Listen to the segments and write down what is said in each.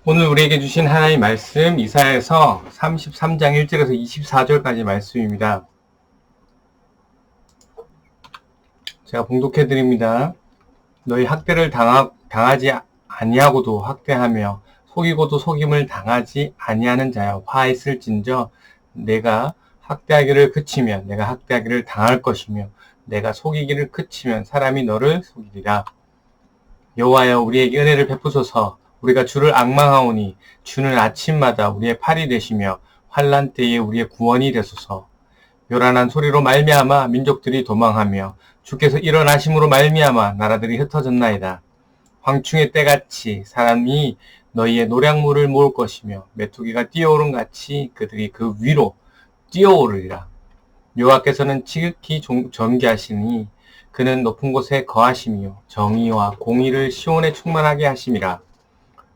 오늘 우리에게 주신 하나님의 말씀 이사야서 33장 1절에서 24절까지 말씀입니다. 제가 봉독해 드립니다. 너희 학대를 당하지 아니하고도 학대하며 속이고도 속임을 당하지 아니하는 자여 화있을진저 내가 학대하기를 그치면 내가 학대하기를 당할 것이며 내가 속이기를 그치면 사람이 너를 속이리라. 여호와여 우리에게 은혜를 베푸소서. 우리가 주를 앙망하오니 주는 아침마다 우리의 팔이 되시며 환난 때에 우리의 구원이 되소서. 요란한 소리로 말미암아 민족들이 도망하며 주께서 일어나심으로 말미암아 나라들이 흩어졌나이다. 황충의 때같이 사람이 너희의 노량물을 모을 것이며 메뚜기가 뛰어오른 같이 그들이 그 위로 뛰어오르리라. 여호와께서는 지극히 존귀하시니 그는 높은 곳에 거하시며 정의와 공의를 시온에 충만하게 하심이라.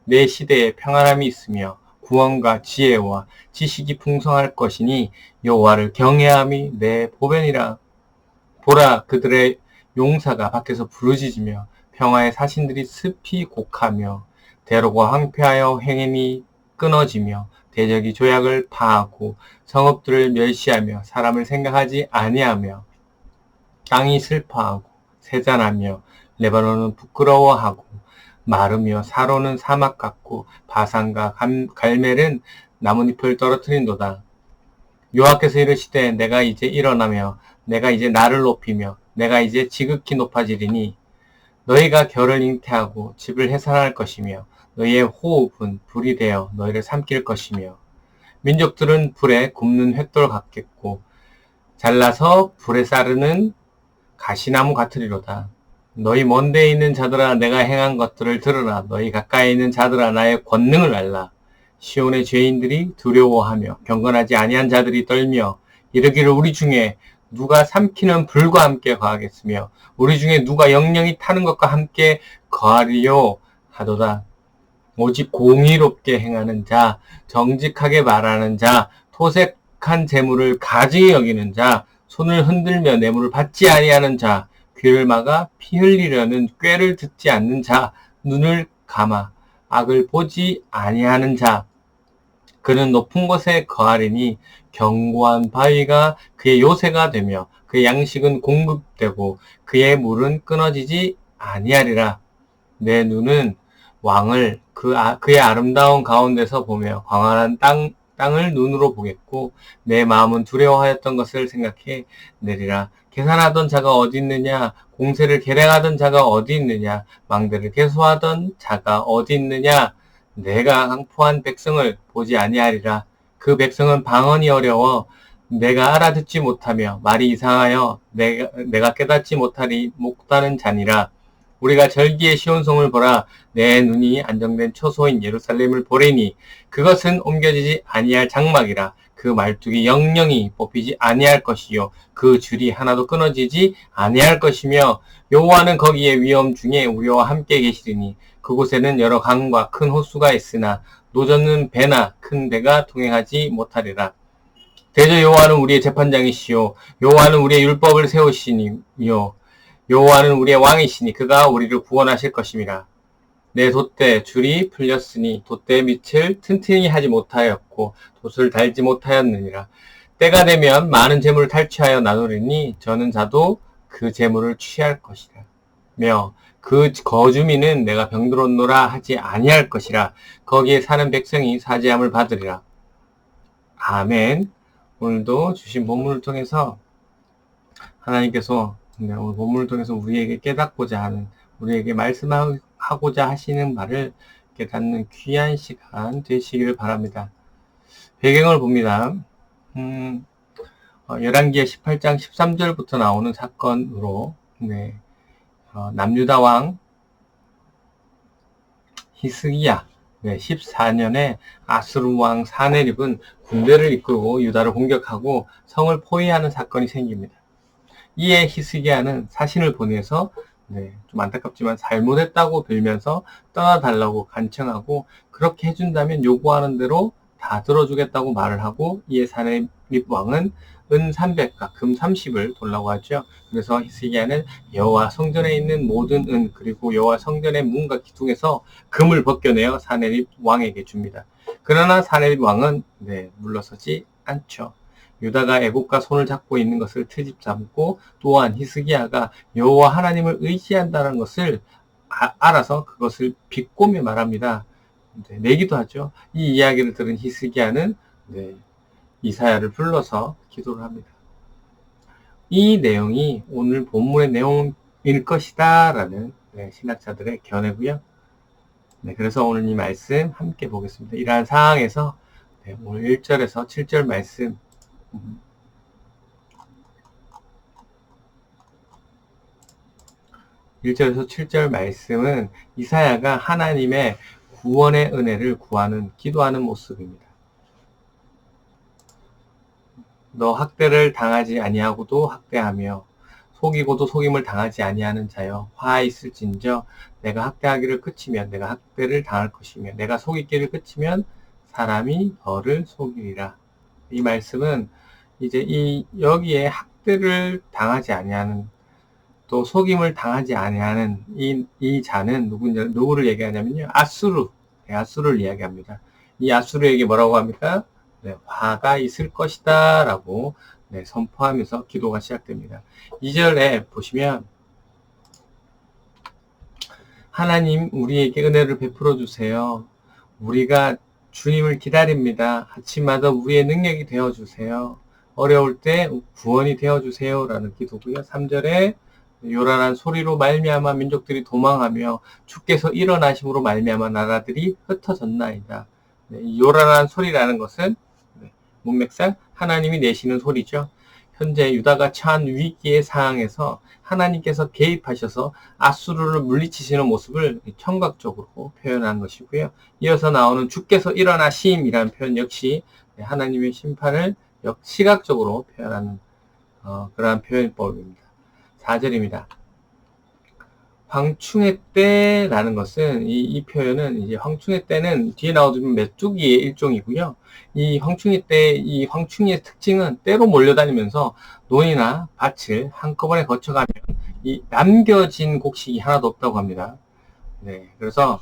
내 시대에 평안함이 있으며 구원과 지혜와 지식이 풍성할 것이니 여호와를 경외함이 내 보배니라. 보라 그들의 용사가 밖에서 부르짖으며 평화의 사신들이 습히 곡하며 대로가 황폐하여 행임이 끊어지며 대적이 조약을 파하고 성읍들을 멸시하며 사람을 생각하지 아니하며 땅이 슬퍼하고 세잔하며 레바논은 부끄러워하고 마르며 사로는 사막 같고 바산과 갈멜은 나뭇잎을 떨어뜨린도다. 여호와께서 이르시되 내가 이제 일어나며 내가 이제 나를 높이며 내가 이제 지극히 높아지리니 너희가 결을 잉태하고 집을 해산할 것이며 너희의 호흡은 불이 되어 너희를 삼킬 것이며 민족들은 불에 굽는 횃돌 같겠고 잘라서 불에 싸르는 가시나무 같으리로다. 너희 먼 데에 있는 자들아 내가 행한 것들을 들으라. 너희 가까이 있는 자들아 나의 권능을 알라. 시온의 죄인들이 두려워하며 경건하지 아니한 자들이 떨며 이르기를 우리 중에 누가 삼키는 불과 함께 거하겠으며 우리 중에 누가 영영이 타는 것과 함께 거하리요 하도다. 오직 공의롭게 행하는 자, 정직하게 말하는 자, 토색한 재물을 가증히 여기는 자, 손을 흔들며 뇌물을 받지 아니하는 자, 귀를 막아 피 흘리려는 꾀를 듣지 않는 자, 눈을 감아 악을 보지 아니하는 자, 그는 높은 곳에 거하리니 견고한 바위가 그의 요새가 되며 그의 양식은 공급되고 그의 물은 끊어지지 아니하리라. 내 눈은 왕을 그의 아름다운 가운데서 보며 광활한 땅을 눈으로 보겠고 내 마음은 두려워하였던 것을 생각해 내리라. 계산하던 자가 어디 있느냐? 공세를 계량하던 자가 어디 있느냐? 망대를 계수하던 자가 어디 있느냐? 내가 강포한 백성을 보지 아니하리라. 그 백성은 방언이 어려워 내가 알아듣지 못하며 말이 이상하여 내가 깨닫지 못하는 자니라. 우리가 절기의 시온성을 보라. 내 눈이 안정된 처소인 예루살렘을 보리니 그것은 옮겨지지 아니할 장막이라. 그 말뚝이 영영이 뽑히지 아니할 것이요 그 줄이 하나도 끊어지지 아니할 것이며 여호와는 거기에 위엄 중에 우리와 함께 계시리니 그곳에는 여러 강과 큰 호수가 있으나 노젓는 배나 큰 배가 동행하지 못하리라. 대저 여호와는 우리의 재판장이시요 여호와는 우리의 율법을 세우시니요 여호와는 우리의 왕이시니 그가 우리를 구원하실 것임이라. 내 돛대 줄이 풀렸으니 돛대의 밑을 튼튼히 하지 못하였고 돛을 달지 못하였느니라. 때가 되면 많은 재물을 탈취하여 나누리니 저는 자도 그 재물을 취할 것이라. 그 거주민은 내가 병들었노라 하지 아니할 것이라. 거기에 사는 백성이 사지함을 받으리라. 아멘. 오늘도 주신 본문을 통해서 하나님께서 오늘 본문을 통해서 우리에게 깨닫고자 하는, 우리에게 말씀하고자 하시는 말을 깨닫는 귀한 시간 되시기를 바랍니다. 배경을 봅니다. 열왕기하 18장 13절부터 나오는 사건으로 남유다 왕 히스기야 14년에 아수르 왕 사네립은 군대를 이끌고 유다를 공격하고 성을 포위하는 사건이 생깁니다. 이에 히스기야는 사신을 보내서 좀 안타깝지만 잘못했다고 빌면서 떠나달라고 간청하고 그렇게 해준다면 요구하는 대로 다 들어주겠다고 말을 하고 이에 사내립 왕은 은 300과 금 30을 돌라고 하죠. 그래서 히스기야는 여호와 성전에 있는 모든 은 그리고 여호와 성전의 문과 기둥에서 금을 벗겨내어 사내립 왕에게 줍니다. 그러나 사내립 왕은 물러서지 않죠. 유다가 애국과 손을 잡고 있는 것을 트집 잡고 또한 히스기야가 여호와 하나님을 의지한다는 것을 알아서 그것을 비꼬며 말합니다. 내기도 하죠. 이 이야기를 들은 히스기야는 이사야를 불러서 기도를 합니다. 이 내용이 오늘 본문의 내용일 것이다 라는 신학자들의 견해고요. 그래서 오늘 이 말씀 함께 보겠습니다. 이러한 상황에서 오늘 1절에서 7절 말씀 1절에서 7절 말씀은 이사야가 하나님의 구원의 은혜를 구하는 기도하는 모습입니다. 너 학대를 당하지 아니하고도 학대하며 속이고도 속임을 당하지 아니하는 자여 화 있을진저 내가 학대하기를 그치면 내가 학대를 당할 것이며 내가 속이기를 그치면 사람이 너를 속이리라. 이 말씀은 이제 여기에 학대를 당하지 아니하는 또 속임을 당하지 아니하는 이 자는 누구를 얘기하냐면요. 아수르를 이야기합니다. 이 아수르에게 뭐라고 합니까? 화가 있을 것이다 라고 선포하면서 기도가 시작됩니다. 2절에 보시면 하나님 우리에게 은혜를 베풀어 주세요. 우리가 주님을 기다립니다. 아침마다 우리의 능력이 되어주세요. 어려울 때 구원이 되어주세요 라는 기도고요. 3절에 요란한 소리로 말미암아 민족들이 도망하며 주께서 일어나심으로 말미암아 나라들이 흩어졌나이다. 요란한 소리라는 것은 문맥상 하나님이 내시는 소리죠. 현재 유다가 처한 위기의 상황에서 하나님께서 개입하셔서 아수르를 물리치시는 모습을 청각적으로 표현한 것이고요. 이어서 나오는 주께서 일어나심이라는 표현 역시 하나님의 심판을 시각적으로 표현하는 그러한 표현법입니다. 4절입니다. 황충의 때라는 것은 이 표현은 이제 황충의 때는 뒤에 나오는 메뚜기의 일종이고요. 이 황충의 때, 이 황충의 특징은 때로 몰려다니면서 논이나 밭을 한꺼번에 거쳐가면 이 남겨진 곡식이 하나도 없다고 합니다. 그래서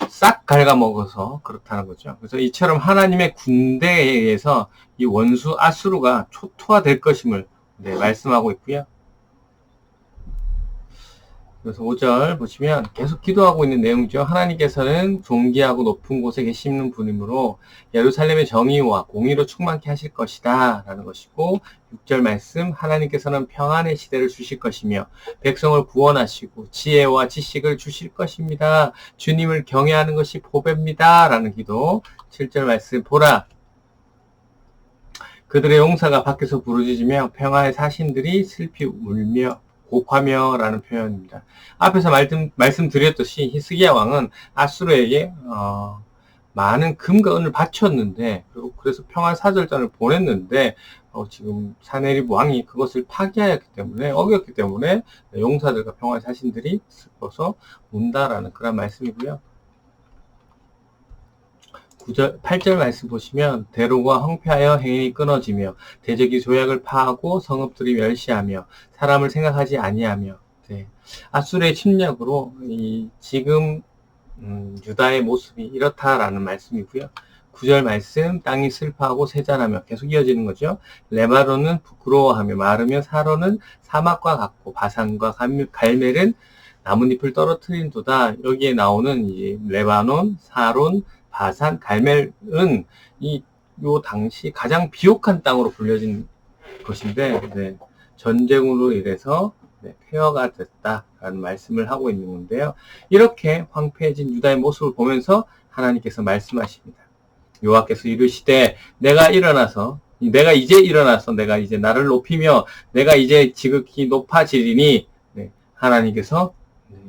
싹 갉아먹어서 그렇다는 거죠. 그래서 이처럼 하나님의 군대에 의해서 이 원수 아수르가 초토화될 것임을 말씀하고 있고요. 그래서 5절 보시면 계속 기도하고 있는 내용이죠. 하나님께서는 존귀하고 높은 곳에 계시는 분이므로 예루살렘의 정의와 공의로 충만케 하실 것이다 라는 것이고 6절 말씀 하나님께서는 평안의 시대를 주실 것이며 백성을 구원하시고 지혜와 지식을 주실 것입니다. 주님을 경외하는 것이 보배입니다 라는 기도 7절 말씀 보라 그들의 용사가 밖에서 부르짖으며 평화의 사신들이 슬피 울며 곡하며 라는 표현입니다. 앞에서 말씀드렸듯이 히스기야 왕은 아수르에게 많은 금과 은을 바쳤는데 그래서 평화사절단을 보냈는데 지금 사내립 왕이 그것을 파기하였기 때문에 어겼기 때문에 용사들과 평화의 사신들이 슬퍼서 운다라는 그런 말씀이고요. 8절 말씀 보시면 대로가 황폐하여 행인이 끊어지며 대적이 조약을 파하고 성읍들이 멸시하며 사람을 생각하지 아니하며 아수르의 침략으로 지금 유다의 모습이 이렇다라는 말씀이고요. 9절 말씀 땅이 슬퍼하고 세잔하며 계속 이어지는 거죠. 레바논은 부끄러워하며 마르며 사론은 사막과 같고 바산과 갈멜은 나뭇잎을 떨어뜨린도다. 여기에 나오는 레바논, 사론, 바산, 갈멜은 요 당시 가장 비옥한 땅으로 불려진 것인데 전쟁으로 인해서 폐허가 됐다라는 말씀을 하고 있는 건데요. 이렇게 황폐해진 유다의 모습을 보면서 하나님께서 말씀하십니다. 여호와께서 이르시되 내가 이제 일어나서 내가 이제 나를 높이며 내가 이제 지극히 높아지리니 하나님께서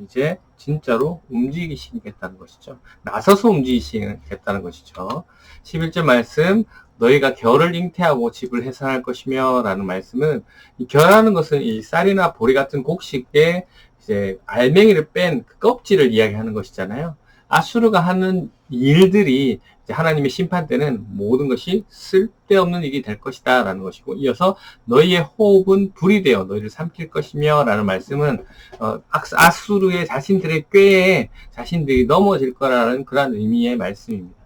이제 진짜로 움직이시겠다는 것이죠. 나서서 움직이시겠다는 것이죠. 11절 말씀 너희가 결을 잉태하고 집을 해산할 것이며 라는 말씀은 이 결하는 것은 이 쌀이나 보리 같은 곡식에 이제 알맹이를 뺀 그 껍질을 이야기하는 것이잖아요. 아수르가 하는 일들이 이제 하나님의 심판 때는 모든 것이 쓸데없는 일이 될 것이다 라는 것이고, 이어서 너희의 호흡은 불이 되어 너희를 삼킬 것이며 라는 말씀은 아수르의 자신들의 꾀에 자신들이 넘어질 거라는 그런 의미의 말씀입니다.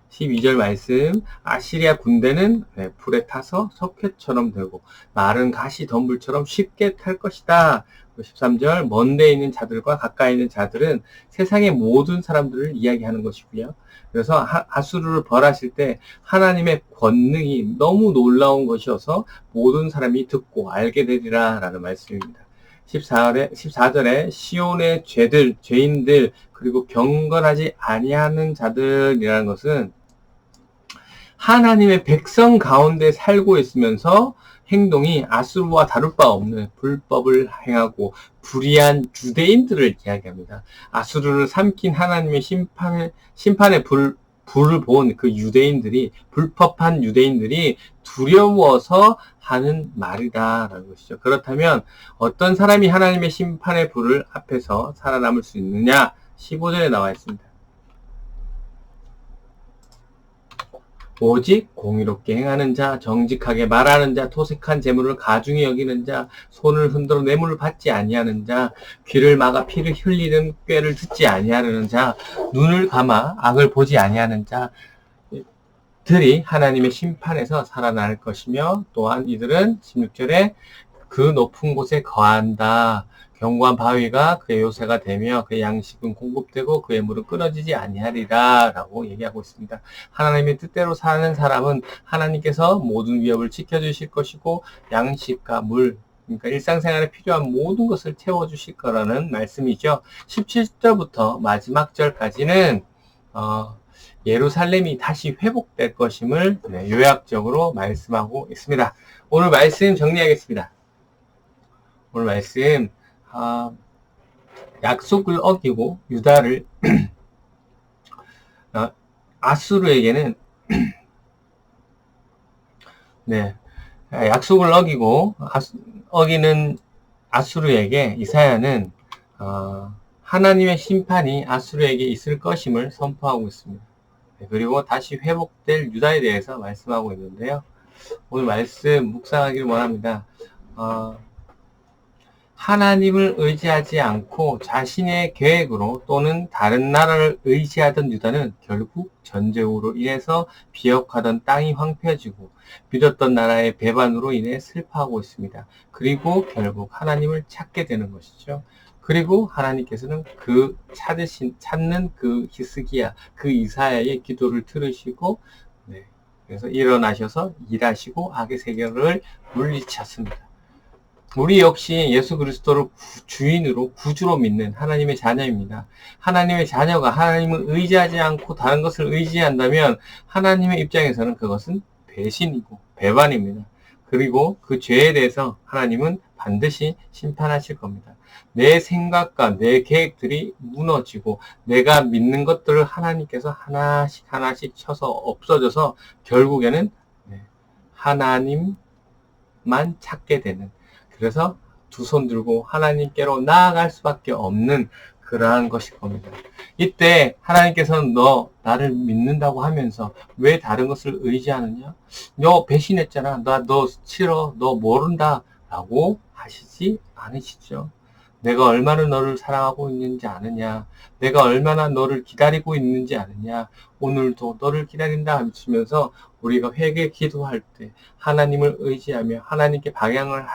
12절 말씀, 아시리아 군대는 불에 타서 석회처럼 되고 마른 가시 덤불처럼 쉽게 탈 것이다. 13절, 먼 데 있는 자들과 가까이 있는 자들은 세상의 모든 사람들을 이야기하는 것이고요. 그래서 아수르를 벌하실 때 하나님의 권능이 너무 놀라운 것이어서 모든 사람이 듣고 알게 되리라 라는 말씀입니다. 14절에 시온의 죄인들, 그리고 경건하지 아니하는 자들이라는 것은 하나님의 백성 가운데 살고 있으면서 행동이 아수르와 다를 바 없는 불법을 행하고 불의한 유대인들을 이야기합니다. 아수르를 삼킨 하나님의 심판의 불을 본 그 유대인들이, 불법한 유대인들이 두려워서 하는 말이다라는 것이죠. 그렇다면 어떤 사람이 하나님의 심판의 불을 앞에서 살아남을 수 있느냐? 15절에 나와 있습니다. 오직 공의롭게 행하는 자, 정직하게 말하는 자, 토색한 재물을 가중히 여기는 자, 손을 흔들어 뇌물을 받지 아니하는 자, 귀를 막아 피를 흘리는 꾀를 듣지 아니하는 자, 눈을 감아 악을 보지 아니하는 자들이 하나님의 심판에서 살아날 것이며, 또한 이들은 16절에 그 높은 곳에 거한다. 견고한 바위가 그의 요새가 되며 그의 양식은 공급되고 그의 물은 끊어지지 아니하리라 라고 얘기하고 있습니다. 하나님의 뜻대로 사는 사람은 하나님께서 모든 위협을 지켜주실 것이고 양식과 물, 그러니까 일상생활에 필요한 모든 것을 채워주실 거라는 말씀이죠. 17절부터 마지막 절까지는 예루살렘이 다시 회복될 것임을 요약적으로 말씀하고 있습니다. 오늘 말씀 정리하겠습니다. 오늘 말씀, 약속을 어기고 유다를 아수르에게는 약속을 어기고 어기는 아수르에게 이사야는 하나님의 심판이 아수르에게 있을 것임을 선포하고 있습니다. 그리고 다시 회복될 유다에 대해서 말씀하고 있는데요. 오늘 말씀 묵상하기를 원합니다. 하나님을 의지하지 않고 자신의 계획으로 또는 다른 나라를 의지하던 유다는 결국 전쟁으로 인해서 비옥하던 땅이 황폐해지고 믿었던 나라의 배반으로 인해 슬퍼하고 있습니다. 그리고 결국 하나님을 찾게 되는 것이죠. 그리고 하나님께서는 그 찾는 그 히스기야, 그 이사야의 기도를 들으시고, 그래서 일어나셔서 일하시고 악의 세력을 물리쳤습니다. 우리 역시 예수 그리스도를 주인으로 구주로 믿는 하나님의 자녀입니다. 하나님의 자녀가 하나님을 의지하지 않고 다른 것을 의지한다면 하나님의 입장에서는 그것은 배신이고 배반입니다. 그리고 그 죄에 대해서 하나님은 반드시 심판하실 겁니다. 내 생각과 내 계획들이 무너지고 내가 믿는 것들을 하나님께서 하나씩 쳐서 없어져서 결국에는 하나님만 찾게 되는, 그래서 두 손 들고 하나님께로 나아갈 수밖에 없는 그러한 것일 겁니다. 이때 하나님께서는 너 나를 믿는다고 하면서 왜 다른 것을 의지하느냐? 너 배신했잖아. 너 싫어. 너 모른다. 라고 하시지 않으시죠. 내가 얼마나 너를 사랑하고 있는지 아느냐? 내가 얼마나 너를 기다리고 있는지 아느냐? 오늘도 너를 기다린다 하시면서 우리가 회개 기도할 때 하나님을 의지하며 하나님께 방향을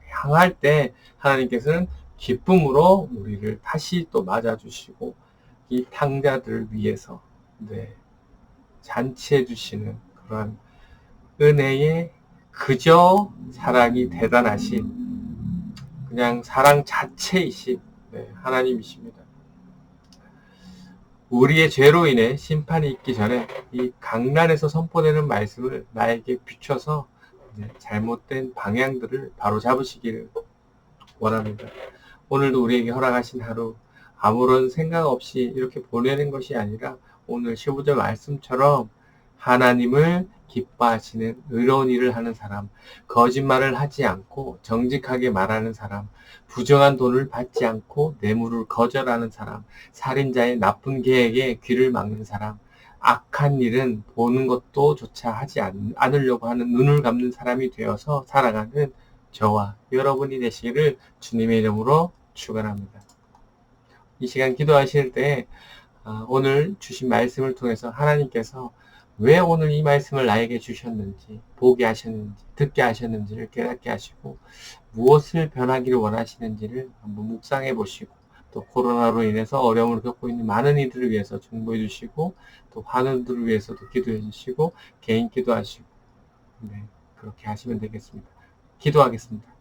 향할 때 하나님께서는 기쁨으로 우리를 다시 또 맞아주시고 이 탕자들을 위해서 잔치해 주시는 그런 은혜의 그저 사랑이 대단하신 그냥 사랑 자체이신 하나님이십니다. 우리의 죄로 인해 심판이 있기 전에 이 강란에서 선포되는 말씀을 나에게 비춰서 잘못된 방향들을 바로 잡으시기를 원합니다. 오늘도 우리에게 허락하신 하루 아무런 생각 없이 이렇게 보내는 것이 아니라 오늘 15절 말씀처럼 하나님을 기뻐하시는 의로운 일을 하는 사람, 거짓말을 하지 않고 정직하게 말하는 사람, 부정한 돈을 받지 않고 뇌물을 거절하는 사람, 살인자의 나쁜 계획에 귀를 막는 사람, 악한 일은 보는 것도 조차 하지 않으려고 하는 눈을 감는 사람이 되어서 살아가는 저와 여러분이 되시기를 주님의 이름으로 축원합니다. 이 시간 기도하실 때 오늘 주신 말씀을 통해서 하나님께서 왜 오늘 이 말씀을 나에게 주셨는지, 보게 하셨는지, 듣게 하셨는지를 깨닫게 하시고 무엇을 변하기를 원하시는지를 한번 묵상해 보시고, 또 코로나로 인해서 어려움을 겪고 있는 많은 이들을 위해서 중보해 주시고, 또 환우들을 위해서도 기도해 주시고, 개인 기도하시고, 네, 그렇게 하시면 되겠습니다. 기도하겠습니다.